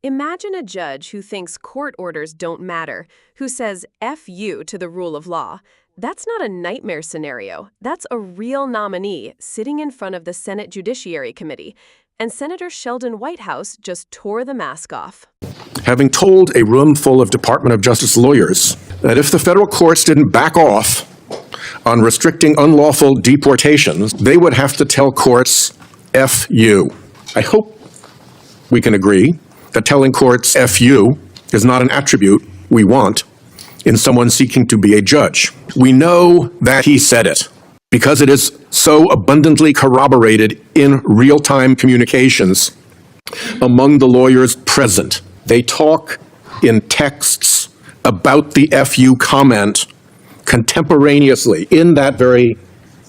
Imagine a judge who thinks court orders don't matter, who says F you to the rule of law. That's not a nightmare scenario. That's a real nominee sitting in front of the Senate Judiciary Committee. And Senator Sheldon Whitehouse just tore the mask off. Having told a room full of Department of Justice lawyers that if the federal courts didn't back off on restricting unlawful deportations, they would have to tell courts, F you. I hope we can agree that telling courts F you is not an attribute we want in someone seeking to be a judge. We know that he said it because it is so abundantly corroborated in real-time communications among the lawyers present. They talk in texts about the FU comment contemporaneously in that very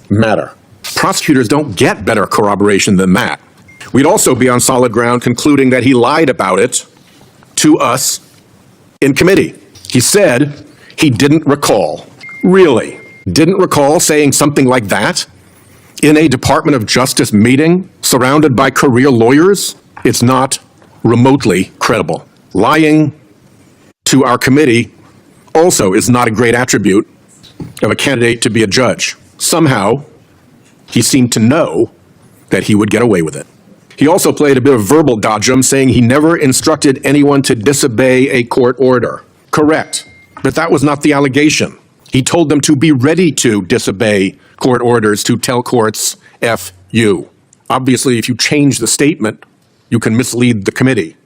matter. Prosecutors don't get better corroboration than that. We'd also be on solid ground concluding that he lied about it to us in committee. He said he didn't recall. Really? Didn't recall saying something like that in a Department of Justice meeting surrounded by career lawyers? It's not remotely credible. Lying to our committee also is not a great attribute of a candidate to be a judge. Somehow, he seemed to know that he would get away with it. He also played a bit of verbal dodgem, saying he never instructed anyone to disobey a court order. Correct, but that was not the allegation. He told them to be ready to disobey court orders, to tell courts, F you. Obviously, if you change the statement, you can mislead the committee,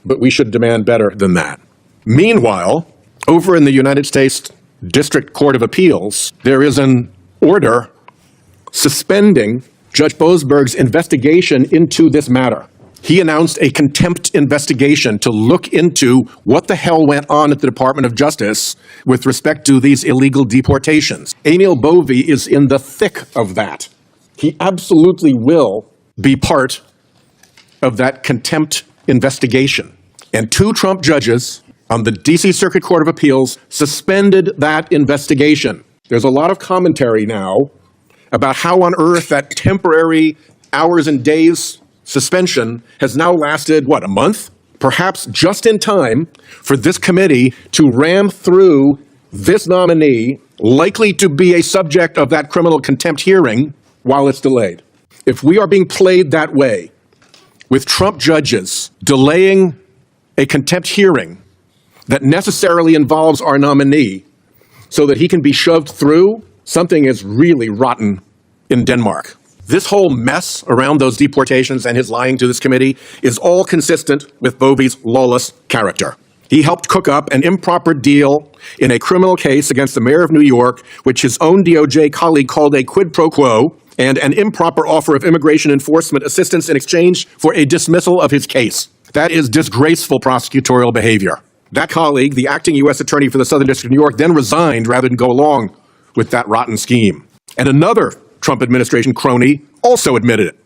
but we should demand better than that. Meanwhile, over in the United States District Court of Appeals, there is an order suspending Judge Boasberg's investigation into this matter. He announced a contempt investigation to look into what the hell went on at the Department of Justice with respect to these illegal deportations. Emil Bove is in the thick of that. He absolutely will be part of that contempt investigation. And 2 Trump judges on the D.C. Circuit Court of Appeals suspended that investigation. There's a lot of commentary now about how on earth that temporary hours and days suspension has now lasted, a month? Perhaps just in time for this committee to ram through this nominee, likely to be a subject of that criminal contempt hearing, while it's delayed. If we are being played that way, with Trump judges delaying a contempt hearing that necessarily involves our nominee so that he can be shoved through, something is really rotten in Denmark. This whole mess around those deportations and his lying to this committee is all consistent with Bove's lawless character. He helped cook up an improper deal in a criminal case against the mayor of New York, which his own DOJ colleague called a quid pro quo, and an improper offer of immigration enforcement assistance in exchange for a dismissal of his case. That is disgraceful prosecutorial behavior. That colleague, the acting U.S. attorney for the Southern District of New York, then resigned rather than go along with that rotten scheme. And another Trump administration crony also admitted it.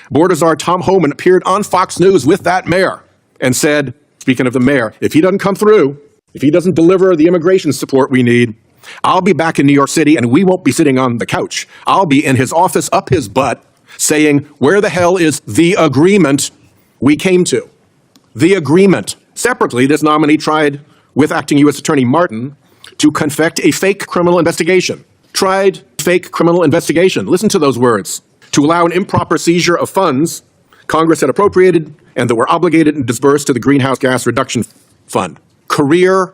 Board czar Tom Homan appeared on Fox News with that mayor and said, speaking of the mayor, if he doesn't come through, if he doesn't deliver the immigration support we need, I'll be back in New York City and we won't be sitting on the couch. I'll be in his office up his butt saying, where the hell is the agreement we came to? The agreement. Separately, this nominee tried with acting U.S. Attorney Martin to confect a fake criminal investigation. Tried fake criminal investigation. Listen to those words. To allow an improper seizure of funds Congress had appropriated and that were obligated and disbursed to the Greenhouse Gas Reduction Fund. Career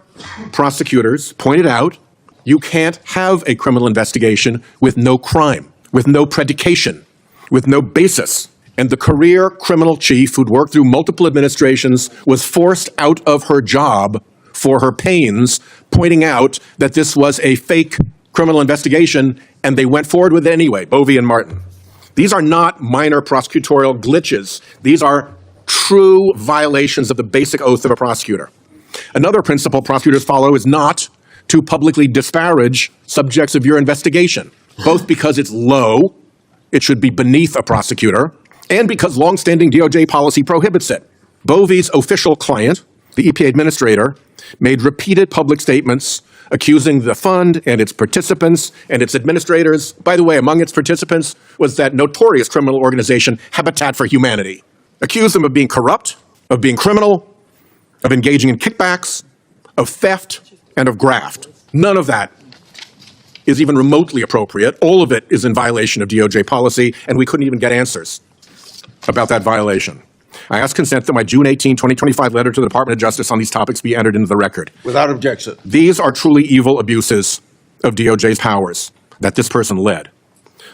prosecutors pointed out you can't have a criminal investigation with no crime, with no predication, with no basis. And the career criminal chief who'd worked through multiple administrations was forced out of her job for her pains, pointing out that this was a fake criminal investigation, and they went forward with it anyway, Bove and Martin. These are not minor prosecutorial glitches. These are true violations of the basic oath of a prosecutor. Another principle prosecutors follow is not to publicly disparage subjects of your investigation, both because it's low, it should be beneath a prosecutor, and because longstanding DOJ policy prohibits it. Bove's official client, the EPA administrator, made repeated public statements accusing the fund and its participants and its administrators. By the way, among its participants was that notorious criminal organization, Habitat for Humanity. Accused them of being corrupt, of being criminal, of engaging in kickbacks, of theft, and of graft. None of that is even remotely appropriate. All of it is in violation of DOJ policy, and we couldn't even get answers about that violation. I ask consent that my June 18, 2025 letter to the Department of Justice on these topics be entered into the record. Without objection. These are truly evil abuses of DOJ's powers that this person led.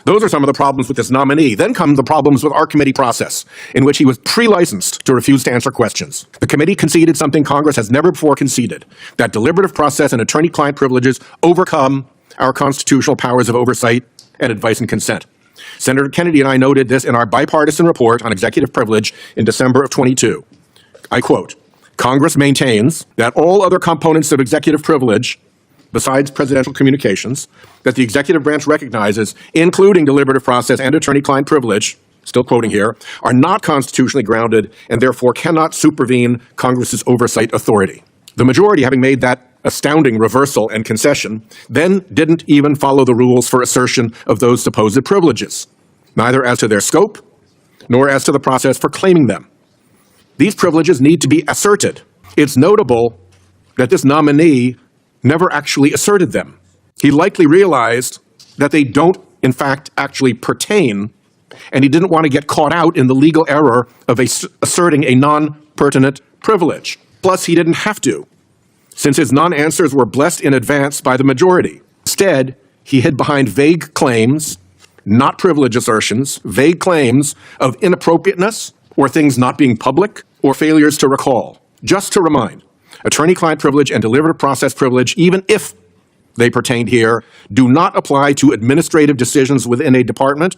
Those are some of the problems with this nominee. Then come the problems with our committee process, in which he was pre-licensed to refuse to answer questions. The committee conceded something Congress has never before conceded, that deliberative process and attorney-client privileges overcome our constitutional powers of oversight and advice and consent. Senator Kennedy and I noted this in our bipartisan report on executive privilege in December of 22. I quote, Congress maintains that all other components of executive privilege, besides presidential communications, that the executive branch recognizes, including deliberative process and attorney-client privilege, still quoting here, are not constitutionally grounded and therefore cannot supervene Congress's oversight authority. The majority, having made that astounding reversal and concession, then didn't even follow the rules for assertion of those supposed privileges, neither as to their scope, nor as to the process for claiming them. These privileges need to be asserted. It's notable that this nominee never actually asserted them. He likely realized that they don't, in fact, actually pertain, and he didn't want to get caught out in the legal error of asserting a non-pertinent privilege. Plus, he didn't have to, since his non-answers were blessed in advance by the majority. Instead, he hid behind vague claims, not privilege assertions, vague claims of inappropriateness or things not being public or failures to recall. Just to remind, attorney-client privilege and deliberative process privilege, even if they pertained here, do not apply to administrative decisions within a department,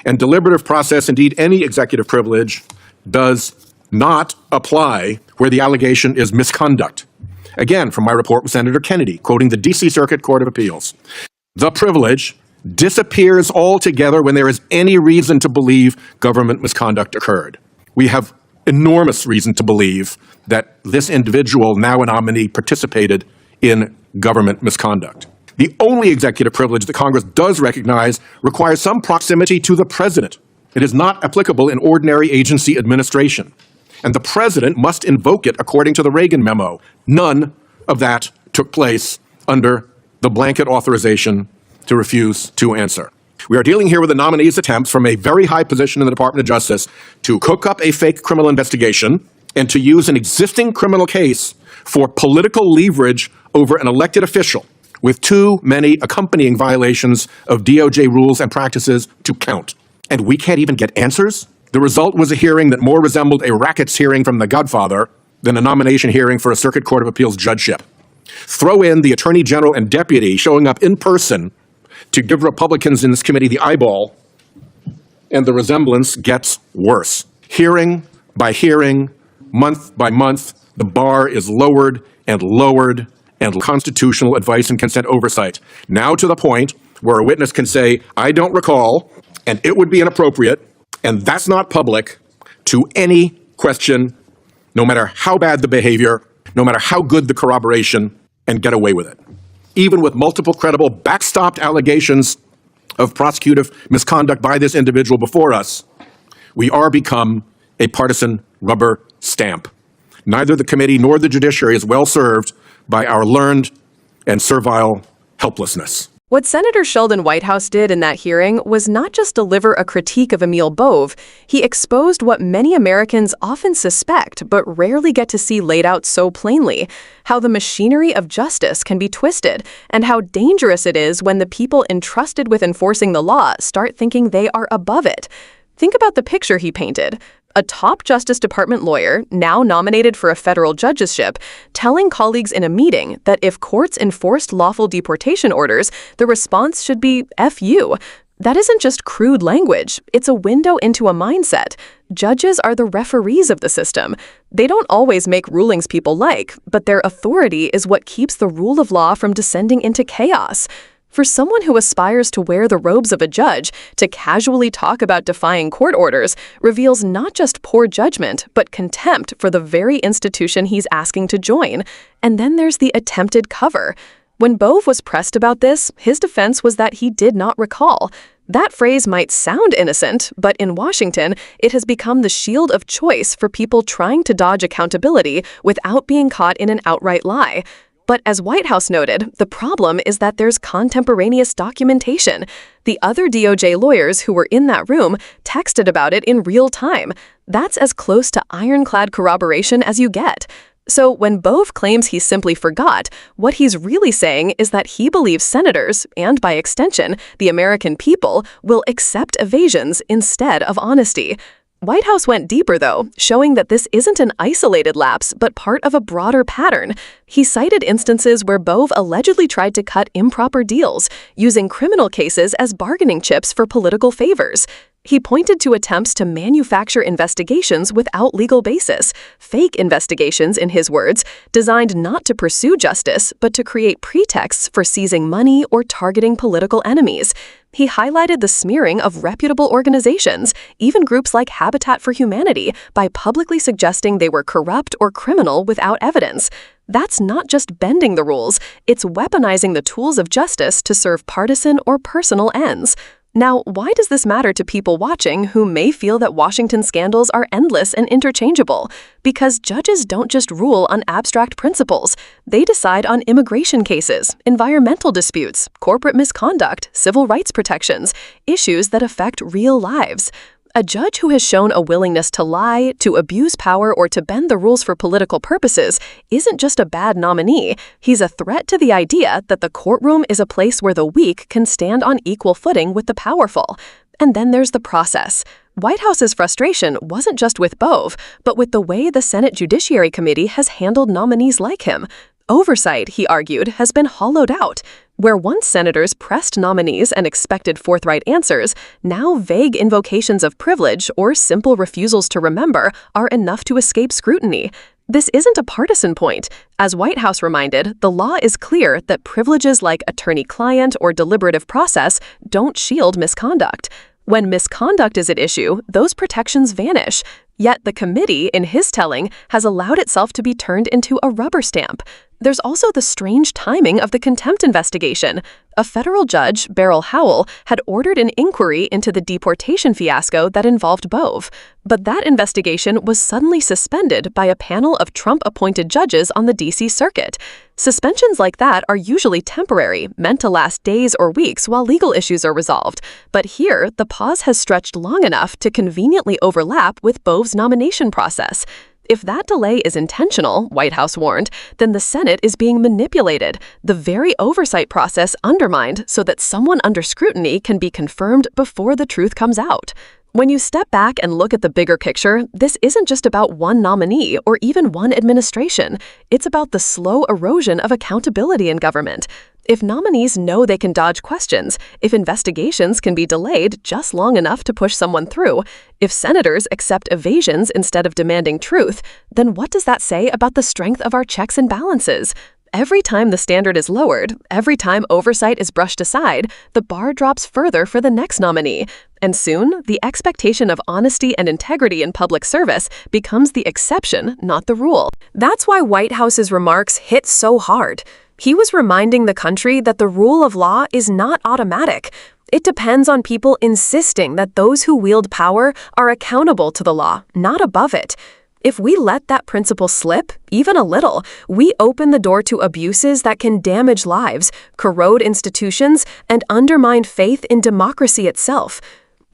and deliberative process, indeed any executive privilege, does not apply where the allegation is misconduct. Again, from my report with Senator Kennedy, quoting the D.C. Circuit Court of Appeals, the privilege disappears altogether when there is any reason to believe government misconduct occurred. We have enormous reason to believe that this individual, now a nominee, participated in government misconduct. The only executive privilege that Congress does recognize requires some proximity to the president. It is not applicable in ordinary agency administration, and the president must invoke it according to the Reagan memo. None of that took place under the blanket authorization to refuse to answer. We are dealing here with the nominee's attempts from a very high position in the Department of Justice to cook up a fake criminal investigation and to use an existing criminal case for political leverage over an elected official with too many accompanying violations of DOJ rules and practices to count. And we can't even get answers? The result was a hearing that more resembled a rackets hearing from The Godfather than a nomination hearing for a Circuit Court of Appeals judgeship. Throw in the Attorney General and Deputy showing up in person to give Republicans in this committee the eyeball, and the resemblance gets worse. Hearing by hearing, month by month, the bar is lowered and lowered, and constitutional advice and consent oversight, now to the point where a witness can say, I don't recall, and it would be inappropriate, and that's not public, to any question, no matter how bad the behavior, no matter how good the corroboration, and get away with it. Even with multiple credible backstopped allegations of prosecutive misconduct by this individual before us, we are become a partisan rubber stamp. Neither the committee nor the judiciary is well served by our learned and servile helplessness. What Senator Sheldon Whitehouse did in that hearing was not just deliver a critique of Emil Bove, he exposed what many Americans often suspect but rarely get to see laid out so plainly, how the machinery of justice can be twisted, and how dangerous it is when the people entrusted with enforcing the law start thinking they are above it. Think about the picture he painted. A top Justice Department lawyer, now nominated for a federal judgeship, telling colleagues in a meeting that if courts enforced lawful deportation orders, the response should be F you. That isn't just crude language, it's a window into a mindset. Judges are the referees of the system. They don't always make rulings people like, but their authority is what keeps the rule of law from descending into chaos. For someone who aspires to wear the robes of a judge, to casually talk about defying court orders reveals not just poor judgment, but contempt for the very institution he's asking to join. And then there's the attempted cover. When Bove was pressed about this, his defense was that he did not recall. That phrase might sound innocent, but in Washington, it has become the shield of choice for people trying to dodge accountability without being caught in an outright lie. But as Whitehouse noted, the problem is that there's contemporaneous documentation. The other DOJ lawyers who were in that room texted about it in real time. That's as close to ironclad corroboration as you get. So when Bove claims he simply forgot, what he's really saying is that he believes senators, and by extension, the American people, will accept evasions instead of honesty. Whitehouse went deeper, though, showing that this isn't an isolated lapse, but part of a broader pattern. He cited instances where Bove allegedly tried to cut improper deals, using criminal cases as bargaining chips for political favors. He pointed to attempts to manufacture investigations without legal basis, fake investigations, in his words, designed not to pursue justice, but to create pretexts for seizing money or targeting political enemies. He highlighted the smearing of reputable organizations, even groups like Habitat for Humanity, by publicly suggesting they were corrupt or criminal without evidence. That's not just bending the rules, it's weaponizing the tools of justice to serve partisan or personal ends. Now, why does this matter to people watching who may feel that Washington scandals are endless and interchangeable? Because judges don't just rule on abstract principles. They decide on immigration cases, environmental disputes, corporate misconduct, civil rights protections, issues that affect real lives. A judge who has shown a willingness to lie, to abuse power, or to bend the rules for political purposes isn't just a bad nominee. He's a threat to the idea that the courtroom is a place where the weak can stand on equal footing with the powerful. And then there's the process. Whitehouse's frustration wasn't just with Bove, but with the way the Senate Judiciary Committee has handled nominees like him. Oversight, he argued, has been hollowed out. Where once senators pressed nominees and expected forthright answers, now vague invocations of privilege or simple refusals to remember are enough to escape scrutiny. This isn't a partisan point. As Whitehouse reminded, the law is clear that privileges like attorney-client or deliberative process don't shield misconduct. When misconduct is at issue, those protections vanish. Yet the committee, in his telling, has allowed itself to be turned into a rubber stamp. There's also the strange timing of the contempt investigation. A federal judge, Beryl Howell, had ordered an inquiry into the deportation fiasco that involved Bove. But that investigation was suddenly suspended by a panel of Trump-appointed judges on the D.C. Circuit. Suspensions like that are usually temporary, meant to last days or weeks while legal issues are resolved. But here, the pause has stretched long enough to conveniently overlap with Bove's nomination process. If that delay is intentional, Whitehouse warned, then the Senate is being manipulated, the very oversight process undermined so that someone under scrutiny can be confirmed before the truth comes out. When you step back and look at the bigger picture, this isn't just about one nominee or even one administration. It's about the slow erosion of accountability in government. If nominees know they can dodge questions, if investigations can be delayed just long enough to push someone through, if senators accept evasions instead of demanding truth, then what does that say about the strength of our checks and balances? Every time the standard is lowered, every time oversight is brushed aside, the bar drops further for the next nominee. And soon, the expectation of honesty and integrity in public service becomes the exception, not the rule. That's why Whitehouse's remarks hit so hard. He was reminding the country that the rule of law is not automatic. It depends on people insisting that those who wield power are accountable to the law, not above it. If we let that principle slip, even a little, we open the door to abuses that can damage lives, corrode institutions, and undermine faith in democracy itself.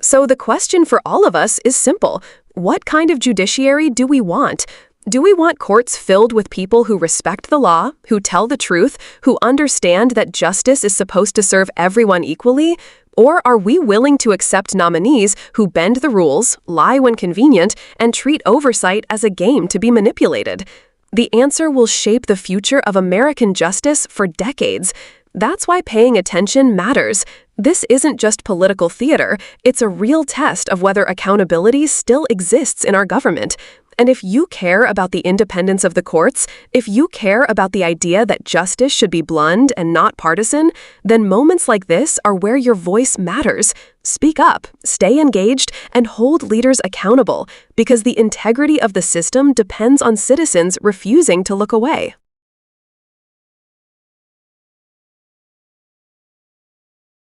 So the question for all of us is simple. What kind of judiciary do we want? Do we want courts filled with people who respect the law, who tell the truth, who understand that justice is supposed to serve everyone equally? Or are we willing to accept nominees who bend the rules, lie when convenient, and treat oversight as a game to be manipulated? The answer will shape the future of American justice for decades. That's why paying attention matters. This isn't just political theater, it's a real test of whether accountability still exists in our government. And if you care about the independence of the courts, if you care about the idea that justice should be blunt and not partisan, then moments like this are where your voice matters. Speak up, stay engaged, and hold leaders accountable, because the integrity of the system depends on citizens refusing to look away.